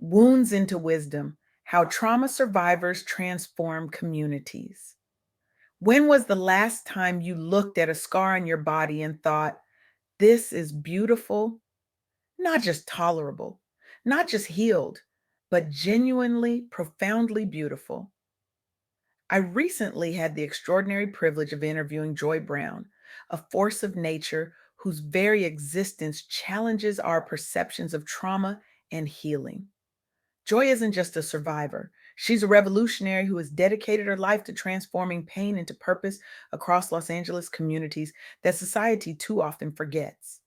Wounds into Wisdom: How Trauma Survivors Transform Communities. When was the last time you looked at a scar on your body and thought, this is beautiful, not just tolerable, not just healed, but genuinely, profoundly beautiful? I recently had the extraordinary privilege of interviewing Joy Brown, a force of nature whose very existence challenges our perceptions of trauma and healing. Joy isn't just a survivor. She's a revolutionary who has dedicated her life to transforming pain into purpose across Los Angeles communities that society too often forgets.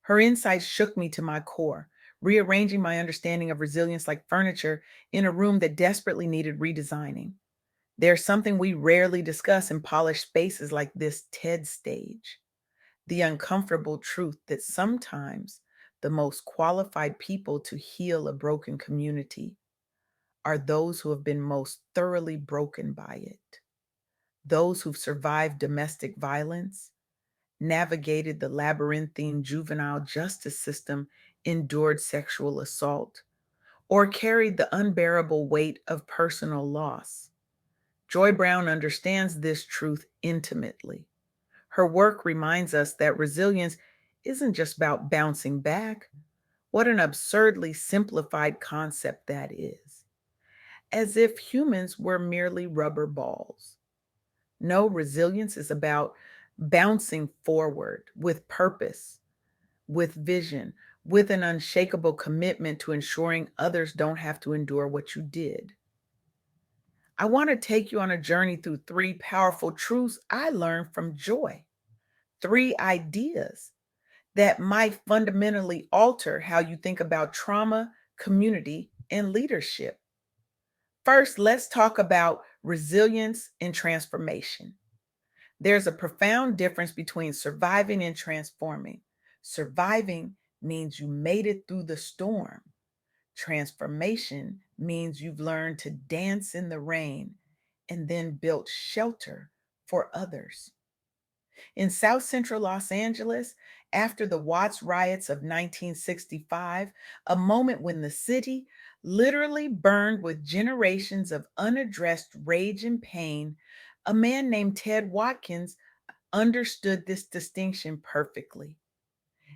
Her insights shook me to my core, rearranging my understanding of resilience like furniture in a room that desperately needed redesigning. There's something we rarely discuss in polished spaces like this TED stage: the uncomfortable truth that sometimes the most qualified people to heal a broken community are those who have been most thoroughly broken by it. Those who've survived domestic violence, navigated the labyrinthine juvenile justice system, endured sexual assault, or carried the unbearable weight of personal loss. Joy Brown understands this truth intimately. Her work reminds us that resilience isn't just about bouncing back. What an absurdly simplified concept that is. As if humans were merely rubber balls. No, resilience is about bouncing forward with purpose, with vision, with an unshakable commitment to ensuring others don't have to endure what you did. I want to take you on a journey through three powerful truths I learned from Joy, three ideas that might fundamentally alter how you think about trauma, community, and leadership. First, let's talk about resilience and transformation. There's a profound difference between surviving and transforming. Surviving means you made it through the storm. Transformation means you've learned to dance in the rain and then built shelter for others. In South Central Los Angeles, after the Watts riots of 1965, a moment when the city literally burned with generations of unaddressed rage and pain, a man named Ted Watkins understood this distinction perfectly.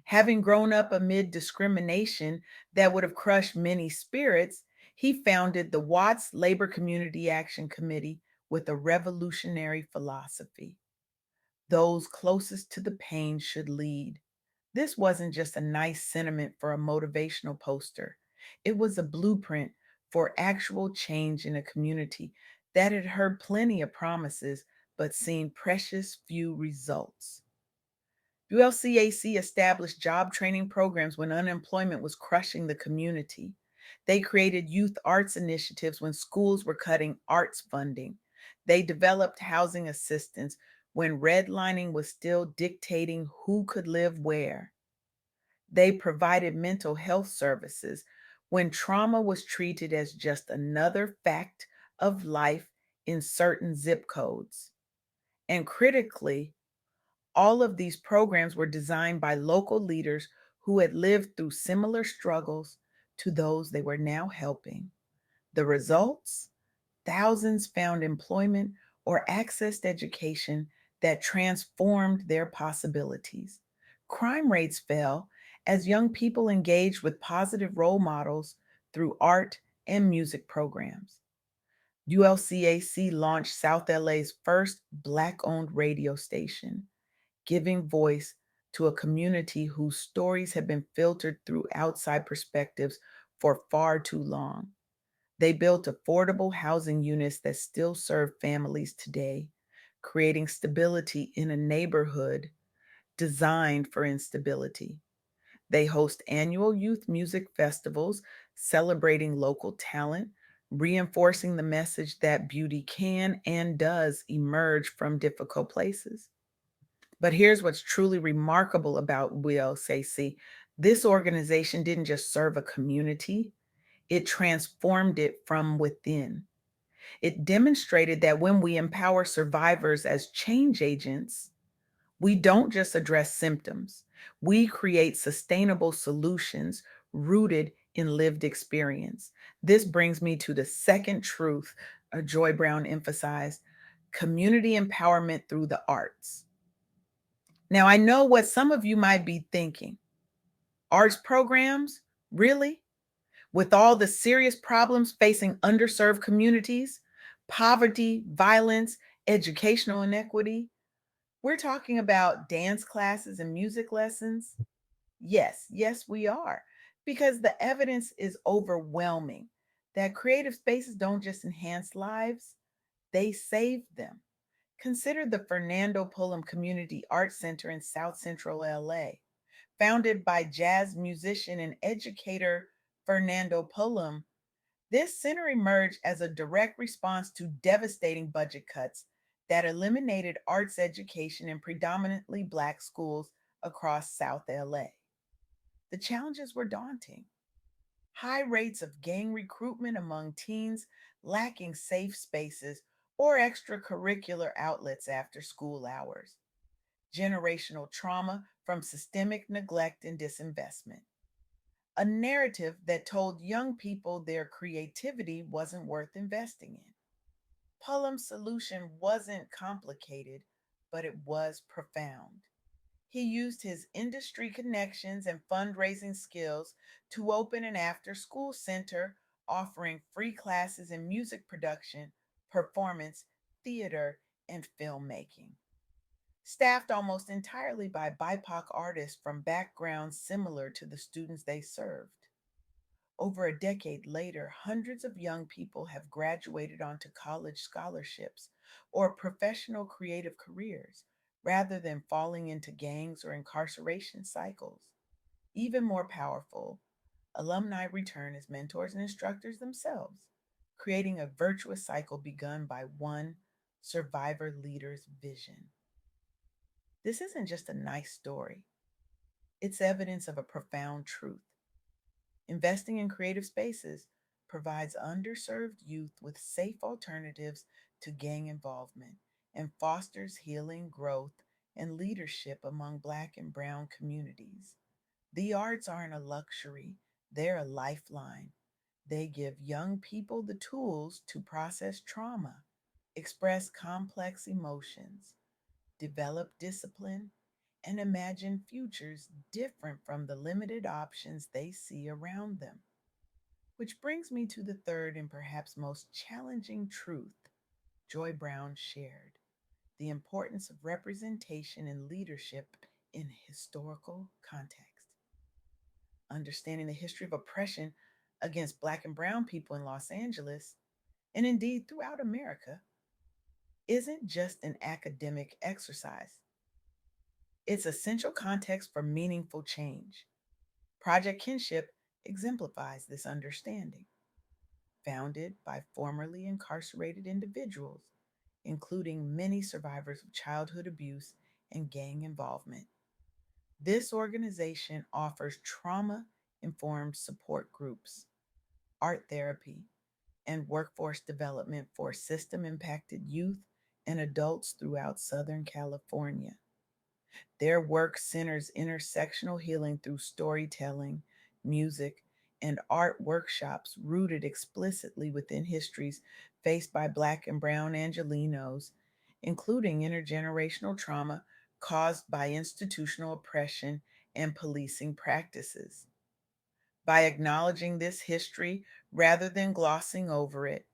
Having grown up amid discrimination that would have crushed many spirits, he founded the Watts Labor Community Action Committee with a revolutionary philosophy: those closest to the pain should lead. This wasn't just a nice sentiment for a motivational poster, it was a blueprint for actual change in a community that had heard plenty of promises but seen precious few results. ULCAC established job training programs when unemployment was crushing the community. They created youth arts initiatives when schools were cutting arts funding. They developed housing assistance when redlining was still dictating who could live where. They provided mental health services when trauma was treated as just another fact of life in certain zip codes. And critically, all of these programs were designed by local leaders who had lived through similar struggles to those they were now helping. The results? Thousands found employment or accessed education that transformed their possibilities. Crime rates fell as young people engaged with positive role models through art and music programs. ULCAC launched South LA's first Black owned radio station, giving voice to a community whose stories have been filtered through outside perspectives for far too long. They built affordable housing units that still serve families today, creating stability in a neighborhood designed for instability. They host annual youth music festivals celebrating local talent, reinforcing the message that beauty can and does emerge from difficult places. But here's what's truly remarkable about Will Sacy. This organization didn't just serve a community, it transformed it from within. It demonstrated that when we empower survivors as change agents, we don't just address symptoms, we create sustainable solutions rooted in lived experience. This brings me to the second truth Joy Brown emphasized: community empowerment through the arts. Now, I know what some of you might be thinking: arts programs? Really? With all the serious problems facing underserved communities, poverty, violence, educational inequity, we're talking about dance classes and music lessons? Yes, yes, we are. Because the evidence is overwhelming that creative spaces don't just enhance lives, they save them. Consider the Fernando Pullum Community Arts Center in South Central LA. Founded by jazz musician and educator Fernando Pullum, this center emerged as a direct response to devastating budget cuts that eliminated arts education in predominantly Black schools across South LA. The challenges were daunting: high rates of gang recruitment among teens, lacking safe spaces or extracurricular outlets after school hours, generational trauma from systemic neglect and disinvestment, a narrative that told young people their creativity wasn't worth investing in. Pullum's solution wasn't complicated, but it was profound. He used his industry connections and fundraising skills to open an after school center offering free classes in music production, performance, theater, and filmmaking. Staffed almost entirely by BIPOC artists from backgrounds similar to the students they served. Over a decade later, hundreds of young people have graduated onto college scholarships or professional creative careers rather than falling into gangs or incarceration cycles. Even more powerful, alumni return as mentors and instructors themselves, creating a virtuous cycle begun by one survivor leader's vision. This isn't just a nice story, it's evidence of a profound truth. Investing in creative spaces provides underserved youth with safe alternatives to gang involvement and fosters healing, growth, and leadership among Black and Brown communities. The arts aren't a luxury, they're a lifeline. They give young people the tools to process trauma, express complex emotions, develop discipline, and imagine futures different from the limited options they see around them. Which brings me to the third and perhaps most challenging truth Joy Brown shared: the importance of representation and leadership in historical context. Understanding the history of oppression against Black and Brown people in Los Angeles, and indeed throughout America, isn't just an academic exercise. It's essential context for meaningful change. Project Kinship exemplifies this understanding. Founded by formerly incarcerated individuals, including many survivors of childhood abuse and gang involvement, this organization offers trauma informed support groups, art therapy, and workforce development for system impacted youth and adults throughout Southern California. Their work centers intersectional healing through storytelling, music, and art workshops rooted explicitly within histories faced by Black and Brown Angelenos, including intergenerational trauma caused by institutional oppression and policing practices. By acknowledging this history rather than glossing over it,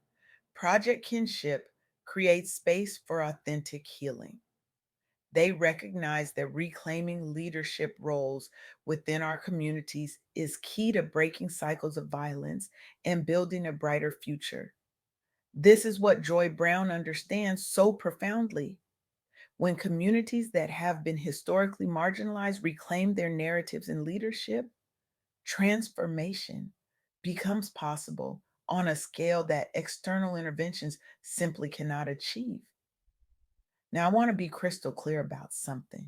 Project Kinship creates space for authentic healing. They recognize that reclaiming leadership roles within our communities is key to breaking cycles of violence and building a brighter future. This is what Joy Brown understands so profoundly. When communities that have been historically marginalized reclaim their narratives and leadership, transformation becomes possible on a scale that external interventions simply cannot achieve. Now, I want to be crystal clear about something.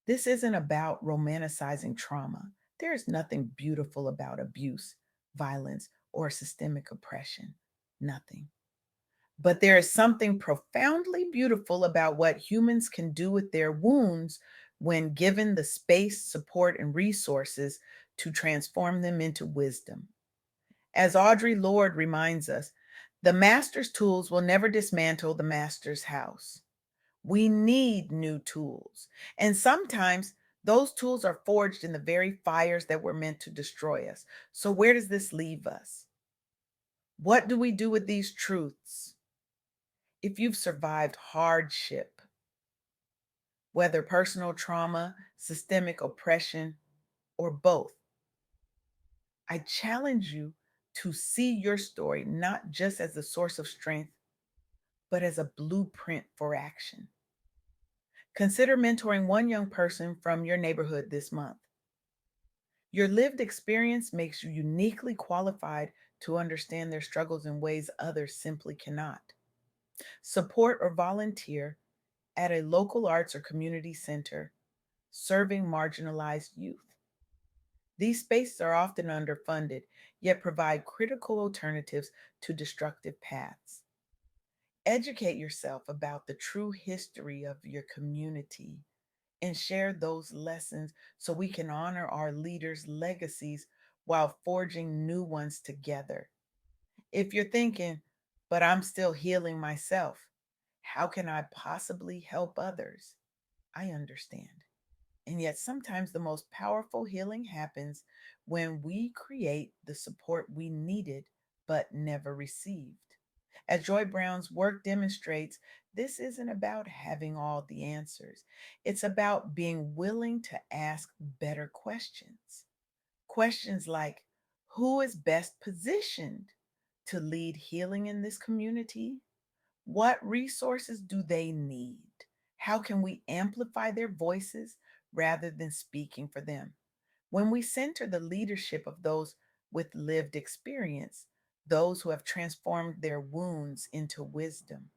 This isn't about romanticizing trauma. There is nothing beautiful about abuse, violence, or systemic oppression. Nothing. But there is something profoundly beautiful about what humans can do with their wounds when given the space, support, and resources to transform them into wisdom. As Audre Lorde reminds us, the master's tools will never dismantle the master's house. We need new tools. And sometimes those tools are forged in the very fires that were meant to destroy us. So, where does this leave us? What do we do with these truths? If you've survived hardship, whether personal trauma, systemic oppression, or both, I challenge you to see your story not just as a source of strength, but as a blueprint for action. Consider mentoring one young person from your neighborhood this month. Your lived experience makes you uniquely qualified to understand their struggles in ways others simply cannot. Support or volunteer at a local arts or community center serving marginalized youth. These spaces are often underfunded, yet provide critical alternatives to destructive paths. Educate yourself about the true history of your community and share those lessons so we can honor our leaders' legacies while forging new ones together. If you're thinking, but I'm still healing myself, how can I possibly help others? I understand. And yet, sometimes the most powerful healing happens when we create the support we needed but never received. As Joy Brown's work demonstrates, this isn't about having all the answers. It's about being willing to ask better questions. Questions like, who is best positioned to lead healing in this community? What resources do they need? How can we amplify their voices rather than speaking for them? When we center the leadership of those with lived experience, those who have transformed their wounds into wisdom,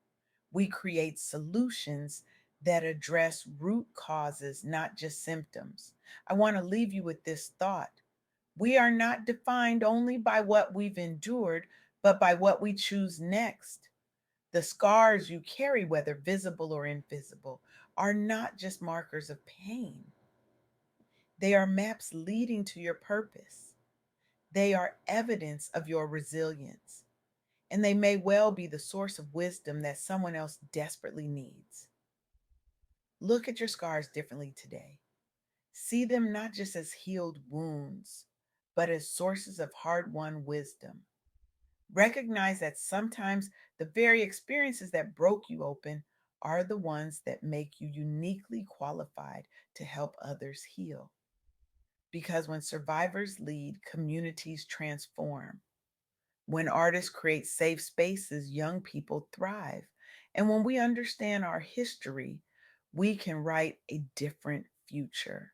we create solutions that address root causes, not just symptoms. I want to leave you with this thought. We are not defined only by what we've endured, but by what we choose next. The scars you carry, whether visible or invisible, are not just markers of pain. They are maps leading to your purpose. They are evidence of your resilience, and they may well be the source of wisdom that someone else desperately needs. Look at your scars differently today. See them not just as healed wounds, but as sources of hard won wisdom. Recognize that sometimes the very experiences that broke you open are the ones that make you uniquely qualified to help others heal. Because when survivors lead, communities transform. When artists create safe spaces, young people thrive. And when we understand our history, we can write a different future.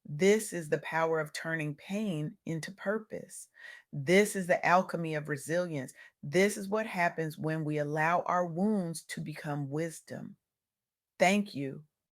This is the power of turning pain into purpose. This is the alchemy of resilience. This is what happens when we allow our wounds to become wisdom. Thank you